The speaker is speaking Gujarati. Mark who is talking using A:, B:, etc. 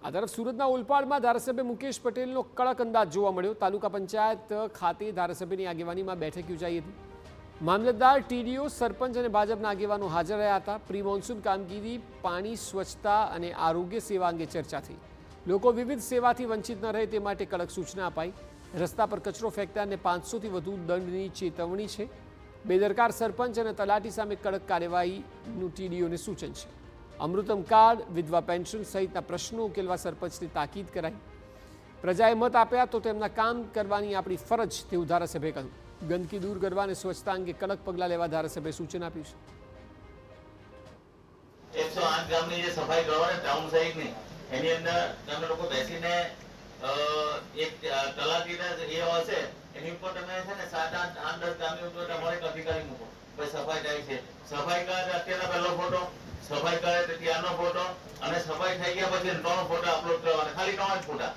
A: આ તરફ સુરતના ઓલપાડમાં ધારાસભ્ય મુકેશ પટેલનો કડક અંદાજ જોવા મળ્યો। તાલુકા પંચાયત ખાતે ધારાસભ્યની આગેવાનીમાં બેઠક યોજાઈ હતી। મામલતદાર, ટીડીઓ, સરપંચ અને ભાજપના આગેવાનો હાજર રહ્યા હતા। પ્રી મોન્સૂન કામગીરી, પાણી, સ્વચ્છતા અને આરોગ્ય સેવા અંગે ચર્ચા થઈ। લોકો વિવિધ સેવાથી વંચિત ન રહે તે માટે કડક સૂચના અપાઈ। રસ્તા પર કચરો ફેંકતાને 500થી વધુ દંડની ચેતવણી છે। બેદરકાર સરપંચ અને તલાટી સામે કડક કાર્યવાહીનું ટીડીઓને સૂચન છે। અમૃતમ કાર્ડ, વિધવા પેન્શન સહિતના પ્રશ્નો ઉકેલવા સરપંચની તાકીદ કરાઈ। પ્રજાએ મત આપ્યા તો તેમના કામ કરવાની આપણી ફરજ, તેવું ધારાસભ્યએ કહ્યું। ગંદકી દૂર કરવા અને સ્વચ્છતા અંગે કડક પગલાં લેવા ધારાસભ્યએ સૂચન આપ્યું છે।
B: 108 ગામની જે સફાઈ કરવાની ટાઉન સાઈડની એની અંદર તમે લોકો બેસીને એક તલાટીના એ હશે એની ઉપર તમે છે ને 7, 8, 10 ગામની ઉપર તમારે એક અધિકારી મૂકો। ભાઈ સફાઈ થાય છે, સફાઈ કરે અત્યારનો પહેલો ફોટો, સફાઈ કરે ત્યારનો ફોટો અને સફાઈ થઈ ગયા પછી 3 ફોટા અપલોડ કરવાના, ખાલી 3 જ ફોટા।